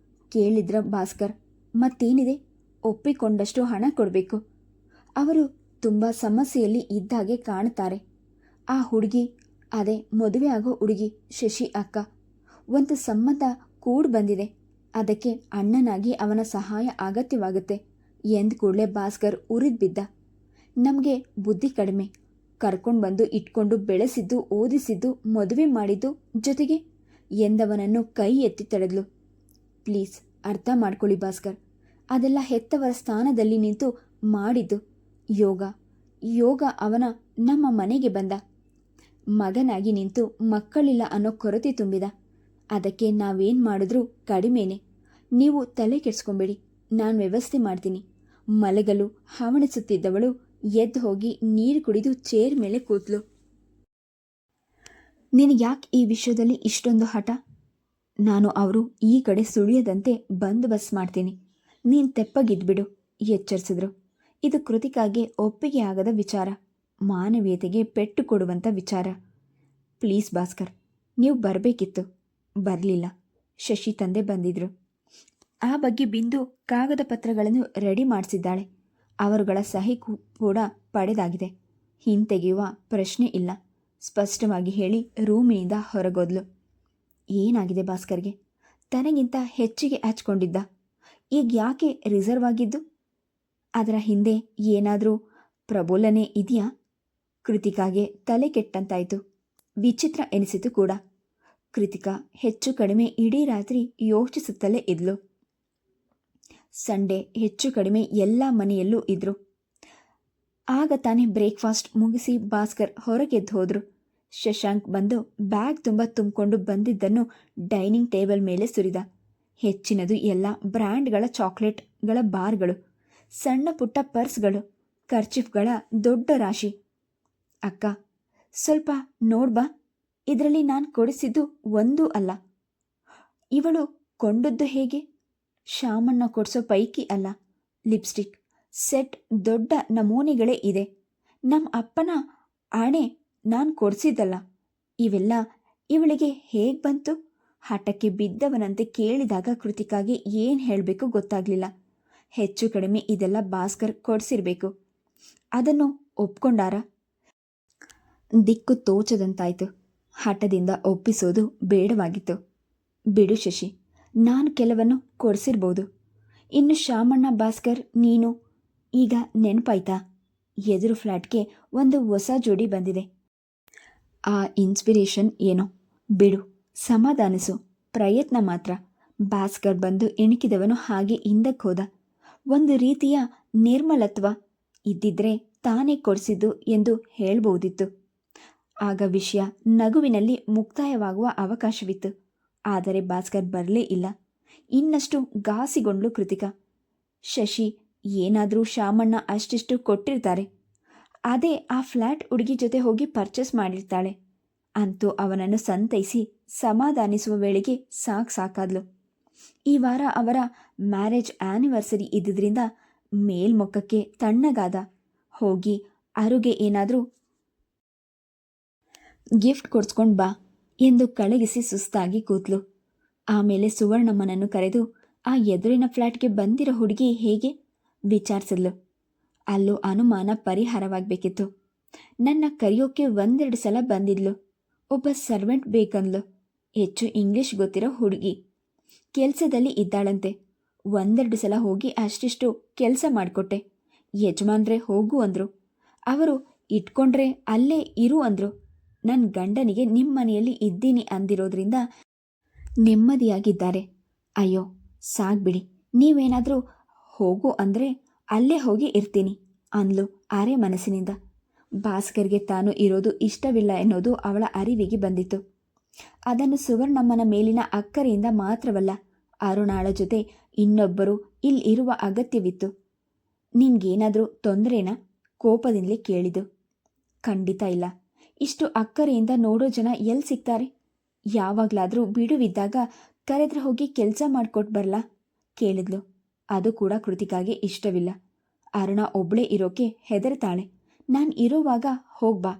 ಕೇಳಿದ್ರ ಭಾಸ್ಕರ್. ಮತ್ತೇನಿದೆ? ಒಪ್ಪಿಕೊಂಡಷ್ಟು ಹಣ ಕೊಡಬೇಕು. ಅವರು ತುಂಬ ಸಮಸ್ಯೆಯಲ್ಲಿ ಇದ್ದಾಗೆ ಕಾಣುತ್ತಾರೆ. ಆ ಹುಡುಗಿ, ಅದೇ ಮದುವೆ ಆಗೋ ಹುಡುಗಿ ಶಶಿ ಅಕ್ಕ, ಒಂದು ಸಂಬಂಧ ಕೂಡ್ ಬಂದಿದೆ. ಅದಕ್ಕೆ ಅಣ್ಣನಾಗಿ ಅವನ ಸಹಾಯ ಅಗತ್ಯವಾಗುತ್ತೆ ಎಂದ ಕೂಡಲೇ ಭಾಸ್ಕರ್ ಉರಿದು ಬಿದ್ದ. ನಮಗೆ ಬುದ್ಧಿ ಕಡಿಮೆ. ಕರ್ಕೊಂಡು ಬಂದು ಇಟ್ಕೊಂಡು ಬೆಳೆಸಿದ್ದು, ಓದಿಸಿದ್ದು, ಮದುವೆ ಮಾಡಿದ್ದು, ಜೊತೆಗೆ ಎಂದವನನ್ನು ಕೈ ಎತ್ತಿ ತಡೆದ್ಲು. ಪ್ಲೀಸ್ ಅರ್ಥ ಮಾಡ್ಕೊಳ್ಳಿ ಭಾಸ್ಕರ್. ಅದೆಲ್ಲ ಹೆತ್ತವರ ಸ್ಥಾನದಲ್ಲಿ ನಿಂತು ಮಾಡಿದ್ದು. ಯೋಗ ಅವನ ನಮ್ಮ ಮನೆಗೆ ಬಂದ. ಮಗನಾಗಿ ನಿಂತು ಮಕ್ಕಳಿಲ್ಲ ಅನ್ನೋ ಕೊರತೆ ತುಂಬಿದ. ಅದಕ್ಕೆ ನಾವೇನು ಮಾಡಿದ್ರೂ ಕಡಿಮೆನೆ. ನೀವು ತಲೆ ಕೆಡಿಸ್ಕೊಂಬೇಡಿ, ನಾನು ವ್ಯವಸ್ಥೆ ಮಾಡ್ತೀನಿ. ಮಲಗಲು ಹವಣಿಸುತ್ತಿದ್ದವಳು ಎದ್ದು ಹೋಗಿ ನೀರು ಕುಡಿದು ಚೇರ್ ಮೇಲೆ ಕೂತ್ಲು. ನಿನಗ್ಯಾಕೆ ಈ ವಿಷಯದಲ್ಲಿ ಇಷ್ಟೊಂದು ಹಠ? ನಾನು ಅವರು ಈ ಕಡೆ ಸುಳಿಯದಂತೆ ಬಂದೋಬಸ್ತ್ ಮಾಡ್ತೀನಿ. ನೀನು ತೆಪ್ಪಗಿದ್ಬಿಡು ಎಚ್ಚರಿಸಿದ್ರು. ಇದು ಕೃತಿಕಾಗೆ ಒಪ್ಪಿಗೆ ಆಗದ ವಿಚಾರ, ಮಾನವೀಯತೆಗೆ ಪೆಟ್ಟು ಕೊಡುವಂಥ ವಿಚಾರ. ಪ್ಲೀಸ್ ಭಾಸ್ಕರ್, ನೀವು ಬರಬೇಕಿತ್ತು. ಬರಲಿಲ್ಲ. ಶಶಿ ತಂದೆ ಬಂದಿದ್ರು. ಆ ಬಗ್ಗೆ ಬಿಂದು ಕಾಗದ ಪತ್ರಗಳನ್ನು ರೆಡಿ ಮಾಡಿಸಿದ್ದಾಳೆ. ಅವರುಗಳ ಸಹಿ ಕೂಡ ಪಡೆದಾಗಿದೆ. ಹಿಂತೆಗೆಯುವ ಪ್ರಶ್ನೆ ಇಲ್ಲ, ಸ್ಪಷ್ಟವಾಗಿ ಹೇಳಿ ರೂಮಿನಿಂದ ಹೊರಗೋದ್ಲು. ಏನಾಗಿದೆ ಭಾಸ್ಕರ್ಗೆ? ತನಗಿಂತ ಹೆಚ್ಚಿಗೆ ಹಚ್ಕೊಂಡಿದ್ದ. ಈಗ ಯಾಕೆ ರಿಸರ್ವ್ ಆಗಿದ್ದು? ಅದರ ಹಿಂದೆ ಏನಾದರೂ ಪ್ರಬೋಲನೆ ಇದೆಯಾ? ಕೃತಿಕಾಗೆ ತಲೆ ಕೆಟ್ಟಂತಾಯಿತು. ವಿಚಿತ್ರ ಎನಿಸಿತು ಕೂಡ. ಕೃತಿಕಾ ಹೆಚ್ಚು ಕಡಿಮೆ ಇಡೀ ರಾತ್ರಿ ಯೋಚಿಸುತ್ತಲೇ ಇದ್ಲು. ಸಂಡೇ ಹೆಚ್ಚು ಕಡಿಮೆ ಎಲ್ಲ ಮನೆಯಲ್ಲೂ ಇದ್ರು. ಆಗ ತಾನೇ ಬ್ರೇಕ್ಫಾಸ್ಟ್ ಮುಗಿಸಿ ಭಾಸ್ಕರ್ ಹೊರಗೆದ್ದು ಹೋದ್ರು. ಶಶಾಂಕ್ ಬಂದು ಬ್ಯಾಗ್ ತುಂಬ ತುಂಬಿಕೊಂಡು ಬಂದಿದ್ದನ್ನು ಡೈನಿಂಗ್ ಟೇಬಲ್ ಮೇಲೆ ಸುರಿದ. ಹೆಚ್ಚಿನದು ಎಲ್ಲ ಬ್ರ್ಯಾಂಡ್ಗಳ ಚಾಕ್ಲೇಟ್ಗಳ ಬಾರ್ಗಳು, ಸಣ್ಣ ಪುಟ್ಟ ಪರ್ಸ್ಗಳು, ಕರ್ಚಿಫ್ಗಳ ದೊಡ್ಡ ರಾಶಿ. ಅಕ್ಕ, ಸ್ವಲ್ಪ ನೋಡ್ಬಾ, ಇದರಲ್ಲಿ ನಾನು ಕೊಡಿಸಿದ್ದು ಒಂದೂ ಅಲ್ಲ. ಇವಳು ಕೊಂಡದ್ದು ಹೇಗೆ? ಶಾಮಣ್ಣ ಕೊಡಿಸೋ ಪೈಕಿ ಅಲ್ಲ. ಲಿಪ್ಸ್ಟಿಕ್ ಸೆಟ್ ದೊಡ್ಡ ನಮೂನೆಗಳೇ ಇದೆ. ನಮ್ಮ ಅಪ್ಪನ ಆಣೆ ನಾನು ಕೊಡಿಸಿದ್ದಲ್ಲ. ಇವೆಲ್ಲ ಇವಳಿಗೆ ಹೇಗೆ ಬಂತು? ಹಠಕ್ಕೆ ಬಿದ್ದವನಂತೆ ಕೇಳಿದಾಗ ಕೃತಿಕಾಗೆ ಏನು ಹೇಳಬೇಕು ಗೊತ್ತಾಗಲಿಲ್ಲ. ಹೆಚ್ಚು ಕಡಿಮೆ ಇದೆಲ್ಲ ಭಾಸ್ಕರ್ ಕೊಡಿಸಿರ್ಬೇಕು. ಅದನ್ನು ಒಪ್ಕೊಂಡಾರ? ದಿಕ್ಕು ತೋಚದಂತಾಯಿತು. ಹಠದಿಂದ ಒಪ್ಪಿಸೋದು ಬೇಡವಾಗಿತ್ತು. ಬಿಡು ಶಶಿ, ನಾನು ಕೆಲವನ್ನು ಕೊಡಿಸಿರ್ಬೋದು. ಇನ್ನು ಶಾಮಣ್ಣ, ಭಾಸ್ಕರ್, ನೀನು ಈಗ ನೆನಪಾಯ್ತಾ? ಎದುರು ಫ್ಲ್ಯಾಟ್ಗೆ ಒಂದು ಹೊಸ ಜೋಡಿ ಬಂದಿದೆ. ಆ ಇನ್ಸ್ಪಿರೇಷನ್ ಏನೋ ಬಿಡು, ಸಮಾಧಾನಿಸು, ಪ್ರಯತ್ನ ಮಾತ್ರ. ಭಾಸ್ಕರ್ ಬಂದು ಇಣುಕಿದವನು ಹಾಗೆ ಹಿಂದಕ್ಕೆ ಹೋದ. ಒಂದು ರೀತಿಯ ನಿರ್ಮಲತ್ವ ಇದ್ದಿದ್ರೆ ತಾನೇ ಕೊಡಿಸಿದ್ದು ಎಂದು ಹೇಳ್ಬೋದಿತ್ತು. ಆಗ ವಿಷಯ ನಗುವಿನಲ್ಲಿ ಮುಕ್ತಾಯವಾಗುವ ಅವಕಾಶವಿತ್ತು. ಆದರೆ ಭಾಸ್ಕರ್ ಬರಲೇ ಇಲ್ಲ. ಇನ್ನಷ್ಟು ಘಾಸಿಗೊಂಡ್ಲು ಕೃತಿಕಾ. ಶಶಿ ಏನಾದರೂ ಶಾಮಣ್ಣ ಅಷ್ಟಿಷ್ಟು ಕೊಟ್ಟಿರ್ತಾರೆ. ಅದೇ ಆ ಫ್ಲ್ಯಾಟ್ ಹುಡುಗಿ ಜೊತೆ ಹೋಗಿ ಪರ್ಚೇಸ್ ಮಾಡಿರ್ತಾಳೆ. ಅಂತೂ ಅವನನ್ನು ಸಂತೈಸಿ ಸಮಾಧಾನಿಸುವ ವೇಳೆಗೆ ಸಾಕಾದ್ಲು. ಈ ವಾರ ಅವರ ಮ್ಯಾರೇಜ್ ಆ್ಯನಿವರ್ಸರಿ ಇದ್ದಿದ್ದರಿಂದ ಮೇಲ್ಮೊಕ್ಕಕ್ಕೆ ತಣ್ಣಗಾದ. ಹೋಗಿ ಅರುಗೆ ಏನಾದರೂ ಗಿಫ್ಟ್ ಕೊಡ್ಸ್ಕೊಂಡು ಬಾ ಎಂದು ಕಳಗಿಸಿ ಸುಸ್ತಾಗಿ ಕೂತ್ಲು. ಆಮೇಲೆ ಸುವರ್ಣಮ್ಮನನ್ನು ಕರೆದು ಆ ಎದುರಿನ ಫ್ಲ್ಯಾಟ್ಗೆ ಬಂದಿರೋ ಹುಡುಗಿ ಹೇಗೆ ವಿಚಾರಿಸಿದ್ಲು. ಅಲ್ಲೂ ಅನುಮಾನ ಪರಿಹಾರವಾಗಬೇಕಿತ್ತು. ನನ್ನ ಕರೆಯೋಕ್ಕೆ ಒಂದೆರಡು ಸಲ ಬಂದಿದ್ಲು. ಒಬ್ಬ ಸರ್ವೆಂಟ್ ಬೇಕಂದ್ಲು. ಹೆಚ್ಚು ಇಂಗ್ಲಿಷ್ ಗೊತ್ತಿರೋ ಹುಡುಗಿ. ಕೆಲಸದಲ್ಲಿ ಇದ್ದಾಳಂತೆ. ಒಂದೆರಡು ಸಲ ಹೋಗಿ ಅಷ್ಟಿಷ್ಟು ಕೆಲಸ ಮಾಡಿಕೊಟ್ಟೆ. ಯಜಮಾನ್ರೆ ಹೋಗು ಅಂದರು. ಅವರು ಇಟ್ಕೊಂಡ್ರೆ ಅಲ್ಲೇ ಇರು ಅಂದರು. ನನ್ನ ಗಂಡನಿಗೆ ನಿಮ್ಮ ಮನೆಯಲ್ಲಿ ಇದ್ದೀನಿ ಅಂದಿರೋದ್ರಿಂದ ನೆಮ್ಮದಿಯಾಗಿದ್ದಾರೆ. ಅಯ್ಯೋ ಸಾಗ್ಬಿಡಿ, ನೀವೇನಾದರೂ ಹೋಗು ಅಂದರೆ ಅಲ್ಲೇ ಹೋಗಿ ಇರ್ತೀನಿ ಅಂದ್ಲು ಅರೆ ಮನಸ್ಸಿನಿಂದ. ಭಾಸ್ಕರ್ಗೆ ತಾನು ಇರೋದು ಇಷ್ಟವಿಲ್ಲ ಎನ್ನುವುದು ಅವಳ ಅರಿವಿಗೆ ಬಂದಿತ್ತು. ಅದನ್ನು ಸುವರ್ಣಮ್ಮನ ಮೇಲಿನ ಅಕ್ಕರೆಯಿಂದ ಮಾತ್ರವಲ್ಲ, ಅರುಣಾಳ ಜೊತೆ ಇನ್ನೊಬ್ಬರು ಇಲ್ಲಿರುವ ಅಗತ್ಯವಿತ್ತು. ನಿನ್ಗೇನಾದರೂ ತೊಂದರೆನಾ? ಕೋಪದಿಂದಲೇ ಕೇಳಿದು. ಖಂಡಿತ ಇಲ್ಲ. ಇಷ್ಟು ಅಕ್ಕರೆಯಿಂದ ನೋಡೋ ಜನ ಎಲ್ಲಿ ಸಿಗ್ತಾರೆ? ಯಾವಾಗಲಾದರೂ ಬಿಡುವಿದ್ದಾಗ ಕರೆದ್ರೆ ಹೋಗಿ ಕೆಲಸ ಮಾಡಿಕೊಟ್ಟು ಬರಲ್ಲ ಕೇಳಿದ್ಲು. ಅದು ಕೂಡ ಕೃತಿಕಾಗೆ ಇಷ್ಟವಿಲ್ಲ. ಅರುಣ ಒಬ್ಬಳೇ ಇರೋಕೆ ಹೆದರ್ತಾಳೆ. ನಾನು ಇರೋವಾಗ ಹೋಗ್ಬಾ.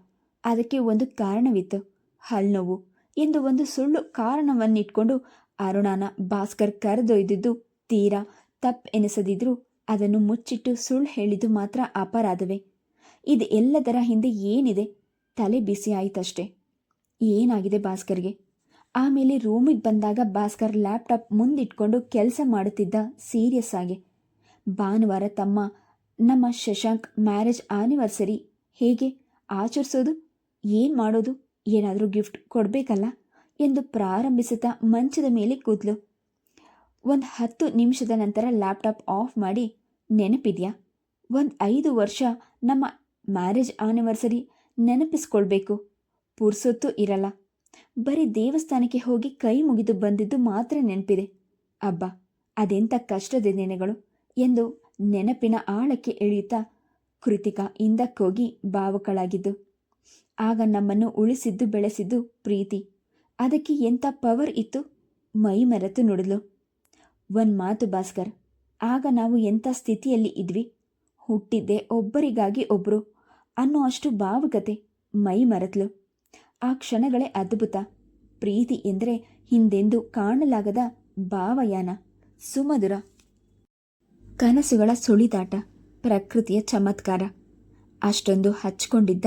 ಅದಕ್ಕೆ ಒಂದು ಕಾರಣವಿತ್ತು, ಹಲ್ನೋವು ಎಂದು ಒಂದು ಸುಳ್ಳು ಕಾರಣವನ್ನಿಟ್ಕೊಂಡು ಅರುಣನ ಭಾಸ್ಕರ್ ಕರೆದೊಯ್ದಿದ್ದು ತೀರಾ ತಪ್ಪೆನಿಸದಿದ್ರೂ ಅದನ್ನು ಮುಚ್ಚಿಟ್ಟು ಸುಳ್ಳು ಹೇಳಿದ್ದು ಮಾತ್ರ ಅಪರಾಧವೇ? ಇದು ಎಲ್ಲದರ ಹಿಂದೆ ಏನಿದೆ? ತಲೆ ಬಿಸಿ ಆಯಿತಷ್ಟೆ. ಏನಾಗಿದೆ ಭಾಸ್ಕರ್ಗೆ? ಆಮೇಲೆ ರೂಮಿಗೆ ಬಂದಾಗ ಭಾಸ್ಕರ್ ಲ್ಯಾಪ್ಟಾಪ್ ಮುಂದಿಟ್ಕೊಂಡು ಕೆಲಸ ಮಾಡುತ್ತಿದ್ದ ಸೀರಿಯಸ್ ಆಗಿ. ಭಾನುವಾರ ನಮ್ಮ ಶಶಾಂಕ್ ಮ್ಯಾರೇಜ್ ಆನಿವರ್ಸರಿ ಹೇಗೆ ಆಚರಿಸೋದು, ಏನು ಮಾಡೋದು, ಏನಾದರೂ ಗಿಫ್ಟ್ ಕೊಡಬೇಕಲ್ಲ ಎಂದು ಪ್ರಾರಂಭಿಸುತ್ತಾ ಮಂಚದ ಮೇಲೆ ಕೂತ್ಲು. ಒಂದು 10 ನಿಮಿಷದ ನಂತರ ಲ್ಯಾಪ್ಟಾಪ್ ಆಫ್ ಮಾಡಿ, ನೆನಪಿದೆಯಾ, ಒಂದು 5 ವರ್ಷ ನಮ್ಮ ಮ್ಯಾರೇಜ್ ಆನಿವರ್ಸರಿ ನೆನಪಿಸ್ಕೊಳ್ಬೇಕು. ಪುರ್ಸೊತ್ತು ಇರಲ್ಲ. ಬರೀ ದೇವಸ್ಥಾನಕ್ಕೆ ಹೋಗಿ ಕೈ ಮುಗಿದು ಬಂದಿದ್ದು ಮಾತ್ರ ನೆನಪಿದೆ. ಅಬ್ಬಾ, ಅದೆಂಥ ಕಷ್ಟದ ದಿನಗಳು ಎಂದು ನೆನಪಿನ ಆಳಕ್ಕೆ ಇಳಿಯುತ್ತಾ ಕೃತಿಕಾ ಹಿಂದಕ್ಕೋಗಿ ಭಾವುಕಳಾಗಿದ್ದು. ಆಗ ನಮ್ಮನ್ನು ಉಳಿಸಿದ್ದು ಬೆಳೆಸಿದ್ದು ಪ್ರೀತಿ. ಅದಕ್ಕೆ ಎಂಥ ಪವರ್ ಇತ್ತು. ಮೈ ಮರೆತು ನುಡಿದ್ಲು. ಒಂದು ಮಾತು ಭಾಸ್ಕರ್, ಆಗ ನಾವು ಎಂಥ ಸ್ಥಿತಿಯಲ್ಲಿ ಇದ್ವಿ. ಹುಟ್ಟಿದ್ದೆ ಒಬ್ಬರಿಗಾಗಿ ಒಬ್ಬರು ಅನ್ನೋ ಅಷ್ಟು ಭಾವುಕತೆ. ಮೈ ಮರೆತ್ಲು. ಆ ಕ್ಷಣಗಳೇ ಅದ್ಭುತ. ಪ್ರೀತಿ ಎಂದರೆ ಹಿಂದೆಂದೂ ಕಾಣಲಾಗದ ಭಾವಯಾನ, ಸುಮಧುರ ಕನಸುಗಳ ಸುಳಿದಾಟ, ಪ್ರಕೃತಿಯ ಚಮತ್ಕಾರ. ಅಷ್ಟೊಂದು ಹಚ್ಕೊಂಡಿದ್ದ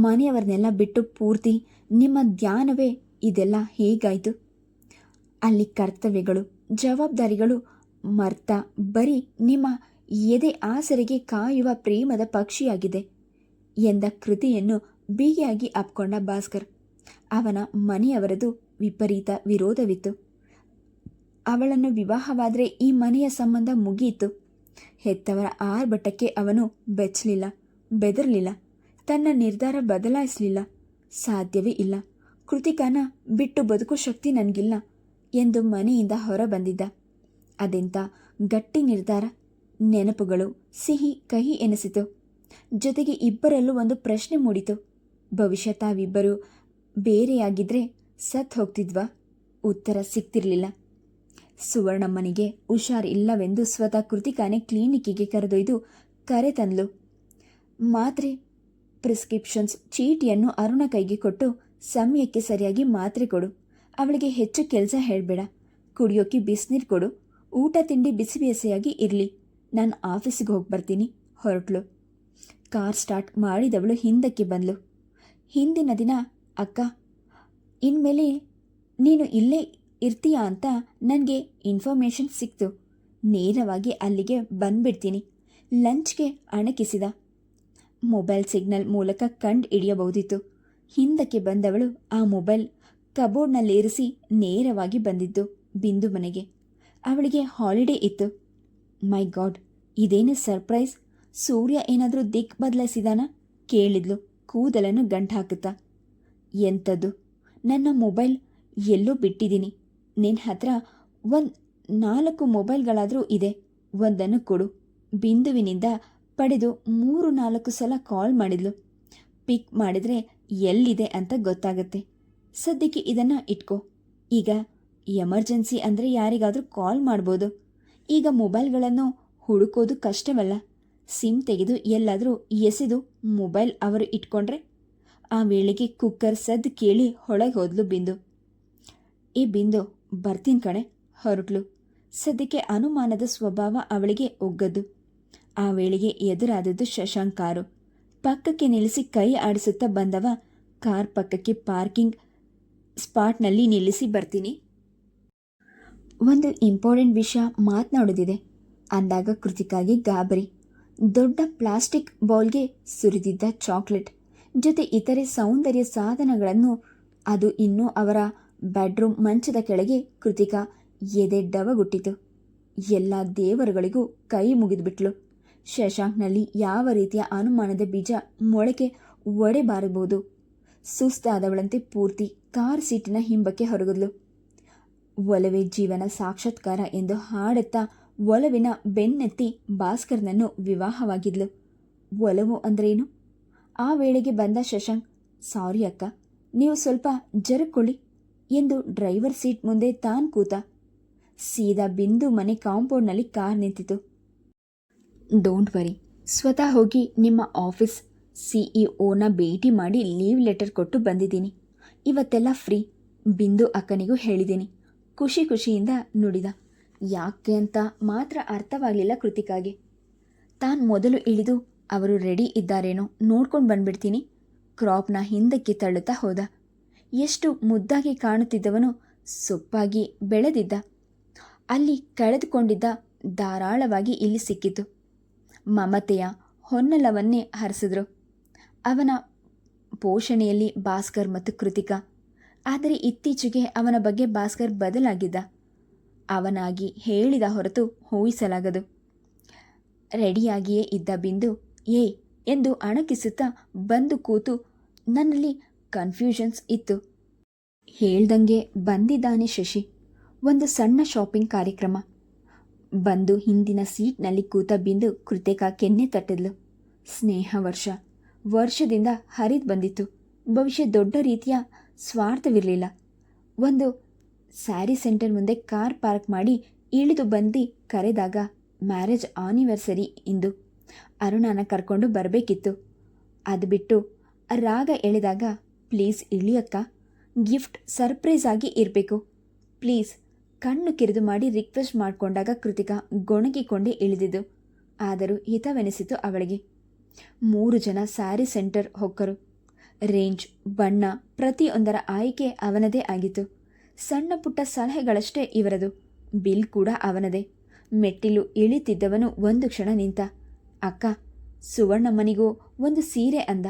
ಮನೆಯವರನ್ನೆಲ್ಲ ಬಿಟ್ಟು ಪೂರ್ತಿ ನಿಮ್ಮ ಧ್ಯಾನವೇ ಇದೆಲ್ಲ ಹೇಗಾಯಿತು? ಅಲ್ಲಿ ಕರ್ತವ್ಯಗಳು, ಜವಾಬ್ದಾರಿಗಳು ಮರ್ತ ಬರೀ ನಿಮ್ಮ ಎದೆ ಆಸರೆಗೆ ಕಾಯುವ ಪ್ರೇಮದ ಪಕ್ಷಿಯಾಗಿದೆ ಎಂದ ಕೃತಿಯನ್ನು ಬಿಗಿಯಾಗಿ ಅಪ್ಕೊಂಡ ಭಾಸ್ಕರ್. ಅವನ ಮನೆಯವರದು ವಿಪರೀತ ವಿರೋಧವಿತ್ತು. ಅವಳನ್ನು ವಿವಾಹವಾದರೆ ಈ ಮನೆಯ ಸಂಬಂಧ ಮುಗಿಯಿತು. ಹೆತ್ತವರ ಆರ್ಭಟಕ್ಕೆ ಅವನು ಬೆಚ್ಚಲಿಲ್ಲ, ಬೆದರಲಿಲ್ಲ, ತನ್ನ ನಿರ್ಧಾರ ಬದಲಾಯಿಸಲಿಲ್ಲ. ಸಾಧ್ಯವೇ ಇಲ್ಲ, ಕೃತಿಕಾನ ಬಿಟ್ಟು ಬದುಕೋ ಶಕ್ತಿ ನನಗಿಲ್ಲ ಎಂದು ಮನೆಯಿಂದ ಹೊರ ಬಂದಿದ್ದ. ಅದೆಂಥ ಗಟ್ಟಿ ನಿರ್ಧಾರ. ನೆನಪುಗಳು ಸಿಹಿ ಕಹಿ ಎನಿಸಿತು. ಜೊತೆಗೆ ಇಬ್ಬರಲ್ಲೂ ಒಂದು ಪ್ರಶ್ನೆ ಮೂಡಿತು. ಭವಿಷ್ಯ ತಾವಿಬ್ಬರು ಬೇರೆಯಾಗಿದ್ದರೆ ಸತ್ ಹೋಗ್ತಿದ್ವಾ? ಉತ್ತರ ಸಿಗ್ತಿರ್ಲಿಲ್ಲ. ಸುವರ್ಣಮ್ಮನಿಗೆ ಹುಷಾರಿಲ್ಲವೆಂದು ಸ್ವತಃ ಕೃತಿಕಾನೆ ಕ್ಲಿನಿಕ್ಕಿಗೆ ಕರೆದೊಯ್ದು ಕರೆ ತಂದ್ಲು. ಮಾತ್ರೆ ಪ್ರಿಸ್ಕ್ರಿಪ್ಷನ್ಸ್ ಚೀಟಿಯನ್ನು ಅರುಣ ಕೈಗೆ ಕೊಟ್ಟು, ಸಮಯಕ್ಕೆ ಸರಿಯಾಗಿ ಮಾತ್ರೆ ಕೊಡು, ಅವಳಿಗೆ ಹೆಚ್ಚು ಕೆಲಸ ಹೇಳಬೇಡ, ಕುಡಿಯೋಕೆ ಬಿಸಿನೀರು ಕೊಡು, ಊಟ ತಿಂಡಿ ಬಿಸಿ ಬಿಸಿಯಾಗಿ ಇರಲಿ, ನಾನು ಆಫೀಸಿಗೆ ಹೋಗಿ ಬರ್ತೀನಿ ಹೊರಟ್ಲು. ಕಾರ್ ಸ್ಟಾರ್ಟ್ ಮಾಡಿದವಳು ಹಿಂದಕ್ಕೆ ಬಂದ್ಲು. ಹಿಂದಿನ ದಿನ, ಅಕ್ಕ, ಇನ್ಮೇಲೆ ನೀನು ಇಲ್ಲೇ ಇರ್ತೀಯಾ ಅಂತ ನನಗೆ ಇನ್ಫಾರ್ಮೇಷನ್ ಸಿಕ್ತು. ನೇರವಾಗಿ ಅಲ್ಲಿಗೆ ಬಂದ್ಬಿಡ್ತೀನಿ. ಲಂಚ್ಗೆ ಅಣಕಿಸಿದ. ಮೊಬೈಲ್ ಸಿಗ್ನಲ್ ಮೂಲಕ ಕಂಡು ಹಿಡಿಯಬಹುದಿತ್ತು. ಹಿಂದಕ್ಕೆ ಬಂದವಳು ಆ ಮೊಬೈಲ್ ಕಬೋರ್ಡ್ನಲ್ಲಿರಿಸಿ ನೇರವಾಗಿ ಬಂದಿದ್ದು ಬಿಂದು ಮನೆಗೆ. ಅವಳಿಗೆ ಹಾಲಿಡೇ ಇತ್ತು. ಮೈ ಗಾಡ್, ಇದೇನು ಸರ್ಪ್ರೈಸ್! ಸೂರ್ಯ ಏನಾದರೂ ದಿಕ್ ಬದಲಾಯಿಸಿದಾನ ಕೇಳಿದ್ಲು ಕೂದಲನ್ನು ಗಂಟು ಹಾಕುತ್ತಾ. ಎಂಥದ್ದು? ನನ್ನ ಮೊಬೈಲ್ ಎಲ್ಲೋ ಬಿಟ್ಟಿದ್ದೀನಿ. ನಿನ್ನ ಹತ್ರ ಒಂದು 4 ಮೊಬೈಲ್ಗಳಾದರೂ ಇದೆ, ಒಂದನ್ನು ಕೊಡು. ಬಿಂದುವಿನಿಂದ ಪಡೆದು 3-4 ಸಲ ಕಾಲ್ ಮಾಡಿದ್ಲು. ಪಿಕ್ ಮಾಡಿದರೆ ಎಲ್ಲಿದೆ ಅಂತ ಗೊತ್ತಾಗತ್ತೆ. ಸದ್ಯಕ್ಕೆ ಇದನ್ನು ಇಟ್ಕೋ. ಈಗ ಎಮರ್ಜೆನ್ಸಿ ಅಂದರೆ ಯಾರಿಗಾದರೂ ಕಾಲ್ ಮಾಡ್ಬೋದು. ಈಗ ಮೊಬೈಲ್ಗಳನ್ನು ಹುಡುಕೋದು ಕಷ್ಟವಲ್ಲ. ಸಿಮ್ ತೆಗೆದು ಎಲ್ಲಾದರೂ ಎಸೆದು ಮೊಬೈಲ್ ಅವರು ಇಟ್ಕೊಂಡ್ರೆ. ಆ ವೇಳೆಗೆ ಕುಕ್ಕರ್ ಸದ್ದು ಕೇಳಿ ಹೊಳಗೆ ಹೋದ್ಲು ಬಿಂದು. ಏ ಬಿಂದು, ಬರ್ತೀನಿ ಕಣೆ ಹೊರಟ್ಲು. ಸದ್ಯಕ್ಕೆ ಅನುಮಾನದ ಸ್ವಭಾವ ಅವಳಿಗೆ ಒಗ್ಗದ್ದು. ಆ ವೇಳೆಗೆ ಎದುರಾದದ್ದು ಶಶಾಂಕ್ ಕಾರು. ಪಕ್ಕಕ್ಕೆ ನಿಲ್ಲಿಸಿ ಕೈ ಆಡಿಸುತ್ತಾ ಬಂದವ ಕಾರ್ ಪಕ್ಕಕ್ಕೆ ಪಾರ್ಕಿಂಗ್ ಸ್ಪಾಟ್ನಲ್ಲಿ ನಿಲ್ಲಿಸಿ, ಬರ್ತೀನಿ, ಒಂದು ಇಂಪಾರ್ಟೆಂಟ್ ವಿಷಯ ಮಾತನಾಡೋದಿದೆ ಅಂದಾಗ ಕೃತಿಕಾಗಿ ಗಾಬರಿ. ದೊಡ್ಡ ಪ್ಲಾಸ್ಟಿಕ್ ಬೌಲ್ಗೆ ಸುರಿದಿದ್ದ ಚಾಕ್ಲೇಟ್ ಜೊತೆ ಇತರೆ ಸೌಂದರ್ಯ ಸಾಧನಗಳನ್ನು, ಅದು ಇನ್ನೂ ಅವರ ಬೆಡ್ರೂಮ್ ಮಂಚದ ಕೆಳಗೆ. ಕೃತಿಕಾ ಎದೆ ಡವಗುಟ್ಟಿತು. ಎಲ್ಲ ದೇವರುಗಳಿಗೂ ಕೈ ಮುಗಿದುಬಿಟ್ಲು. ಶಶಾಂಕ್ನಲ್ಲಿ ಯಾವ ರೀತಿಯ ಅನುಮಾನದ ಬೀಜ ಮೊಳಕೆ ಒಡೆಬಾರಬಹುದು. ಸುಸ್ತಾದವಳಂತೆ ಪೂರ್ತಿ ಕಾರ್ ಸೀಟಿನ ಹಿಂಬಕ್ಕೆ ಹೊರಗದ್ಲು. ಒಲವೇ ಜೀವನ ಸಾಕ್ಷಾತ್ಕಾರ ಎಂದು ಹಾಡುತ್ತಾ ಒಲವಿನ ಬೆನ್ನೆತ್ತಿ ಭಾಸ್ಕರ್ನನ್ನು ವಿವಾಹವಾಗಿದ್ಲು. ಒಲವು ಅಂದ್ರೇನು? ಆ ವೇಳೆಗೆ ಬಂದ ಶಶಾಂಕ್, ಸಾರಿ ಅಕ್ಕ, ನೀವು ಸ್ವಲ್ಪ ಜರುಕೊಳ್ಳಿ ಎಂದು ಡ್ರೈವರ್ ಸೀಟ್ ಮುಂದೆ ತಾನು ಕೂತ. ಸೀದಾ ಬಿಂದು ಮನೆ ಕಾಂಪೌಂಡ್ನಲ್ಲಿ ಕಾರ್ ನಿಂತಿತು. ಡೋಂಟ್ ವರಿ, ಸ್ವತಃ ಹೋಗಿ ನಿಮ್ಮ ಆಫೀಸ್ CEO ಭೇಟಿ ಮಾಡಿ ಲೀವ್ ಲೆಟರ್ ಕೊಟ್ಟು ಬಂದಿದ್ದೀನಿ. ಇವತ್ತೆಲ್ಲ ಫ್ರೀ. ಬಿಂದು ಅಕ್ಕನಿಗೂ ಹೇಳಿದ್ದೀನಿ, ಖುಷಿಯಿಂದ ನುಡಿದ. ಯಾಕೆ ಅಂತ ಮಾತ್ರ ಅರ್ಥವಾಗಲಿಲ್ಲ ಕೃತಿಕಾಗೆ. ತಾನು ಮೊದಲು ಇಳಿದು ಅವರು ರೆಡಿ ಇದ್ದಾರೇನೋ ನೋಡ್ಕೊಂಡು ಬಂದ್ಬಿಡ್ತೀನಿ, ಕ್ರಾಪ್ನ ಹಿಂದಕ್ಕೆ ತಳ್ಳುತ್ತಾ ಹೋದ. ಎಷ್ಟು ಮುದ್ದಾಗಿ ಕಾಣುತ್ತಿದ್ದವನು ಸೊಪ್ಪಾಗಿ ಬೆಳೆದಿದ್ದ. ಅಲ್ಲಿ ಕಳೆದುಕೊಂಡಿದ್ದ ಧಾರಾಳವಾಗಿ ಇಲ್ಲಿ ಸಿಕ್ಕಿತು. ಮಮತೆಯ ಹೊನ್ನಲವನ್ನೇ ಹರಿಸಿದ್ರು. ಅವನ ಪೋಷಣೆಯಲ್ಲಿ ಭಾಸ್ಕರ್ ಮತ್ತು ಕೃತಿಕಾ. ಆದರೆ ಇತ್ತೀಚೆಗೆ ಅವನ ಬಗ್ಗೆ ಭಾಸ್ಕರ್ ಬದಲಾಗಿದ್ದ. ಅವನಾಗಿ ಹೇಳಿದ ಹೊರತು ಊಹಿಸಲಾಗದು. ರೆಡಿಯಾಗಿಯೇ ಇದ್ದ ಬಿಂದು ಏಯ್ ಎಂದು ಅಣಕಿಸುತ್ತಾ ಬಂದು ಕೂತು. ನನ್ನಲ್ಲಿ ಕನ್ಫ್ಯೂಷನ್ಸ್ ಇತ್ತು. ಹೇಳ್ದಂಗೆ ಬಂದಿದ್ದಾನೆ ಶಶಿ. ಒಂದು ಸಣ್ಣ ಶಾಪಿಂಗ್ ಕಾರ್ಯಕ್ರಮ. ಬಂದು ಹಿಂದಿನ ಸೀಟ್ನಲ್ಲಿ ಕೂತ ಬಿಂದು ಕೃತಿಕಾ ಕೆನ್ನೆ ತಟ್ಟಿದ್ಲು. ಸ್ನೇಹ ವರ್ಷದಿಂದ ಹರಿದು ಬಂದಿತ್ತು. ಬಹುಶಃ ದೊಡ್ಡ ರೀತಿಯ ಸ್ವಾರ್ಥವಿರಲಿಲ್ಲ. ಒಂದು ಸ್ಯಾರಿ ಸೆಂಟರ್ ಮುಂದೆ ಕಾರ್ ಪಾರ್ಕ್ ಮಾಡಿ ಇಳಿದು ಬಂದು ಕರೆದಾಗ, ಮ್ಯಾರೇಜ್ ಆನಿವರ್ಸರಿ ಇಂದು, ಅರುಣನ ಕರ್ಕೊಂಡು ಬರಬೇಕಿತ್ತು. ಅದು ಬಿಟ್ಟು ರಾಗ ಎಳೆದಾಗ, ಪ್ಲೀಸ್ ಇಳಿಯಕ್ಕ, ಗಿಫ್ಟ್ ಸರ್ಪ್ರೈಸ್ ಆಗಿ ಇರಬೇಕು ಪ್ಲೀಸ್, ಕಣ್ಣು ಕಿರಿದು ಮಾಡಿ ರಿಕ್ವೆಸ್ಟ್ ಮಾಡಿಕೊಂಡಾಗ ಕೃತಿಕಾ ಗೊಣಗಿಕೊಂಡೇ ಇಳಿದಿದ್ದು. ಆದರೂ ಹಿತವೆನಿಸಿತು ಅವಳಿಗೆ. 3 ಜನ ಸ್ಯಾರಿ ಸೆಂಟರ್ ಹೊಕ್ಕರು. ರೇಂಜ್, ಬಣ್ಣ ಪ್ರತಿಯೊಂದರ ಆಯ್ಕೆ ಅವನದೇ ಆಗಿತ್ತು. ಸಣ್ಣ ಪುಟ್ಟ ಸಲಹೆಗಳಷ್ಟೇ ಇವರದು. ಬಿಲ್ ಕೂಡ ಅವನದೇ. ಮೆಟ್ಟಿಲು ಇಳಿತಿದ್ದವನು ಒಂದು ಕ್ಷಣ ನಿಂತ. ಅಕ್ಕ, ಸುವರ್ಣಮ್ಮನಿಗೂ ಒಂದು ಸೀರೆ ಅಂದ.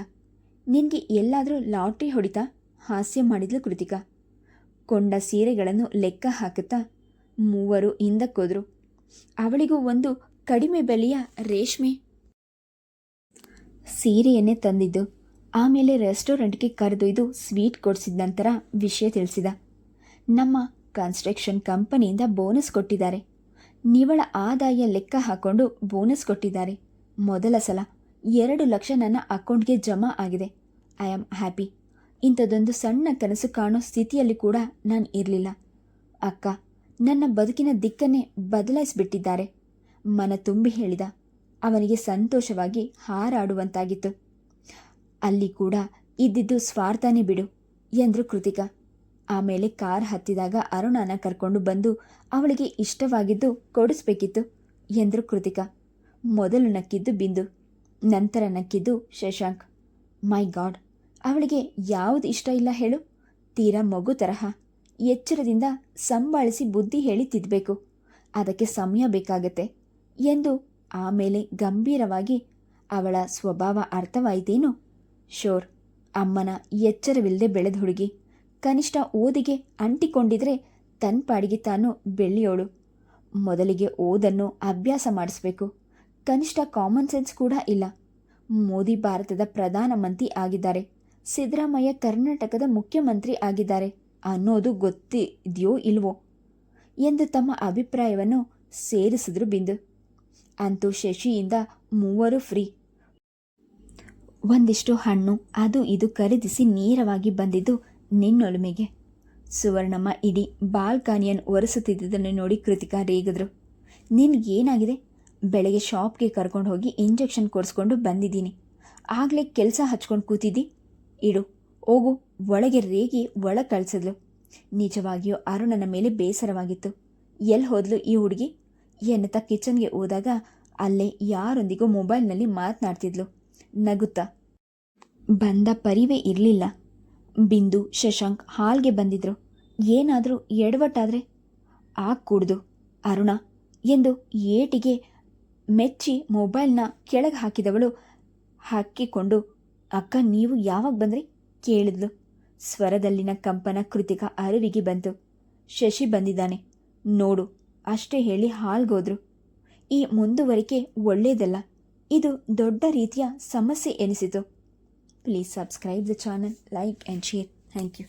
ನಿನಗೆ ಎಲ್ಲಾದರೂ ಲಾಟ್ರಿ ಹೊಡಿತಾ? ಹಾಸ್ಯ ಮಾಡಿದ್ಲು ಕೃತಿಕಾ. ಕೊಂಡ ಸೀರೆಗಳನ್ನು ಲೆಕ್ಕ ಹಾಕುತ್ತಾ 3 ಹಿಂದಕ್ಕೋದ್ರು. ಅವಳಿಗೂ ಒಂದು ಕಡಿಮೆ ಬೆಲೆಯ ರೇಷ್ಮೆ ಸೀರೆಯನ್ನೇ ತಂದಿದ್ದು. ಆಮೇಲೆ ರೆಸ್ಟೋರೆಂಟ್ಗೆ ಕರೆದೊಯ್ದು ಸ್ವೀಟ್ ಕೊಡಿಸಿದ ನಂತರ ವಿಷಯ ತಿಳಿಸಿದ. ನಮ್ಮ ಕನ್ಸ್ಟ್ರಕ್ಷನ್ ಕಂಪನಿಯಿಂದ ಬೋನಸ್ ಕೊಟ್ಟಿದ್ದಾರೆ. ನಿವ್ವಳ ಆದಾಯ ಲೆಕ್ಕ ಹಾಕೊಂಡು ಬೋನಸ್ ಕೊಟ್ಟಿದ್ದಾರೆ. ಮೊದಲ ಸಲ 2 ಲಕ್ಷ ನನ್ನ ಅಕೌಂಟ್ಗೆ ಜಮಾ ಆಗಿದೆ. I am happy. ಇಂಥದ್ದೊಂದು ಸಣ್ಣ ಕನಸು ಕಾಣೋ ಸ್ಥಿತಿಯಲ್ಲಿ ಕೂಡ ನಾನು ಇರಲಿಲ್ಲ. ಅಕ್ಕ, ನನ್ನ ಬದುಕಿನ ದಿಕ್ಕನ್ನೇ ಬದಲಾಯಿಸಿಬಿಟ್ಟಿದ್ದಾರೆ. ಮನ ತುಂಬಿ ಹೇಳಿದ. ಅವನಿಗೆ ಸಂತೋಷವಾಗಿ ಹಾರಾಡುವಂತಾಗಿತ್ತು. ಅಲ್ಲಿ ಕೂಡ ಇದ್ದಿದ್ದು ಸ್ವಾರ್ಥನೇ ಬಿಡು ಎಂದರು ಕೃತಿಕಾ. ಆಮೇಲೆ ಕಾರ್ ಹತ್ತಿದಾಗ ಅರುಣನ ಕರ್ಕೊಂಡು ಬಂದು ಅವಳಿಗೆ ಇಷ್ಟವಾಗಿದ್ದು ಕೊಡಿಸ್ಬೇಕಿತ್ತು ಎಂದರು ಕೃತಿಕಾ. ಮೊದಲು ನಕ್ಕಿದ್ದು ಬಿಂದು, ನಂತರ ನಕ್ಕಿದ್ದು ಶಶಾಂಕ್. ಮೈ ಗಾಡ್, ಅವಳಿಗೆ ಯಾವುದು ಇಷ್ಟ ಇಲ್ಲ ಹೇಳು? ತೀರಾ ಮಗು ತರಹ. ಎಚ್ಚರದಿಂದ ಸಂಭಾಳಿಸಿ ಬುದ್ಧಿ ಹೇಳಿ ತಿದ್ದಬೇಕು. ಅದಕ್ಕೆ ಸಮಯ ಬೇಕಾಗತ್ತೆ ಎಂದು. ಆಮೇಲೆ ಗಂಭೀರವಾಗಿ, ಅವಳ ಸ್ವಭಾವ ಅರ್ಥವಾಯಿತೇನು? ಶೋರ್, ಅಮ್ಮನ ಎಚ್ಚರವಿಲ್ಲದೆ ಬೆಳೆದ ಹುಡುಗಿ. ಕನಿಷ್ಠ ಓದಿಗೆ ಅಂಟಿಕೊಂಡಿದ್ರೆ ತನ್ನ ಪಾಡಿಗೆ ತಾನು ಬೆಳ್ಳಿಯೋಳು. ಮೊದಲಿಗೆ ಓದನ್ನು ಅಭ್ಯಾಸ ಮಾಡಿಸ್ಬೇಕು. ಕನಿಷ್ಠ ಕಾಮನ್ ಸೆನ್ಸ್ ಕೂಡ ಇಲ್ಲ. ಮೋದಿ ಭಾರತದ ಪ್ರಧಾನಮಂತ್ರಿ ಆಗಿದ್ದಾರೆ, ಸಿದ್ದರಾಮಯ್ಯ ಕರ್ನಾಟಕದ ಮುಖ್ಯಮಂತ್ರಿ ಆಗಿದ್ದಾರೆ ಅನ್ನೋದು ಗೊತ್ತಿದೆಯೋ ಇಲ್ವೋ ಎಂದು ತಮ್ಮ ಅಭಿಪ್ರಾಯವನ್ನು ಸೇರಿಸಿದ್ರು ಬಿಂದು. ಅಂತೂ ಶಶಿಯಿಂದ 3 ಫ್ರೀ. ಒಂದಿಷ್ಟು ಹಣ್ಣು ಅದು ಇದು ಖರೀದಿಸಿ ನೇರವಾಗಿ ಬಂದಿದ್ದು ನಿನ್ನೊಲುಮೆಗೆ. ಸುವರ್ಣಮ್ಮ ಇಡೀ ಬಾಲ್ಕನಿಯನ್ನು ಒರೆಸುತ್ತಿದ್ದುದನ್ನು ನೋಡಿ ಕೃತಿಕಾ ರೇಗಿದ್ರು. ನಿನಗೇನಾಗಿದೆ? ಬೆಳಗ್ಗೆ ಶಾಪ್ಗೆ ಕರ್ಕೊಂಡು ಹೋಗಿ ಇಂಜೆಕ್ಷನ್ ಕೊಡಿಸ್ಕೊಂಡು ಬಂದಿದ್ದೀನಿ. ಆಗಲೇ ಕೆಲಸ ಹಚ್ಕೊಂಡು ಕೂತಿದ್ದಿ. ಇಡು, ಹೋಗು ಒಳಗೆ ರೇಗಿ ಒಳಗೆ ಕಳಿಸಿದ್ಲು. ನಿಜವಾಗಿಯೂ ಅರುಣನ ಮೇಲೆ ಬೇಸರವಾಗಿತ್ತು. ಎಲ್ಲಿ ಹೋದ್ಲು ಈ ಹುಡುಗಿ ಎನ್ನುತ್ತಾ ಕಿಚನ್ಗೆ ಹೋದಾಗ ಅಲ್ಲೇ ಯಾರೊಂದಿಗೂ ಮೊಬೈಲ್ನಲ್ಲಿ ಮಾತನಾಡ್ತಿದ್ಲು ನಗುತ್ತಾ. ಬಂದ ಪರಿವೇ ಇರಲಿಲ್ಲ. ಬಿಂದು, ಶಶಾಂಕ್ ಹಾಲ್ಗೆ ಬಂದಿದ್ರು. ಏನಾದರೂ ಎಡವಟ್ಟಾದರೆ ಕೂಡ್ದು ಅರುಣ ಎಂದು ಏಟಿಗೆ ಮೆಚ್ಚಿ ಮೊಬೈಲ್ನ ಕೆಳಗೆ ಹಾಕಿದವಳು ಹಾಕಿಕೊಂಡು, ಅಕ್ಕ ನೀವು ಯಾವಾಗ ಬಂದ್ರಿ ಕೇಳಿದ್ಲು. ಸ್ವರದಲ್ಲಿನ ಕಂಪನ ಕೃತಿಕಾ ಅರಿವಿಗೆ ಬಂತು. ಶಶಿ ಬಂದಿದ್ದಾನೆ ನೋಡು ಅಷ್ಟೇ ಹೇಳಿ ಹಾಲ್ಗೋದ್ರು. ಈ ಮುಂದುವರಿಕೆ ಒಳ್ಳೆಯದಲ್ಲ. ಇದು ದೊಡ್ಡ ರೀತಿಯ ಸಮಸ್ಯೆ ಎನಿಸಿತು. Please subscribe the channel, like and share. Thank you.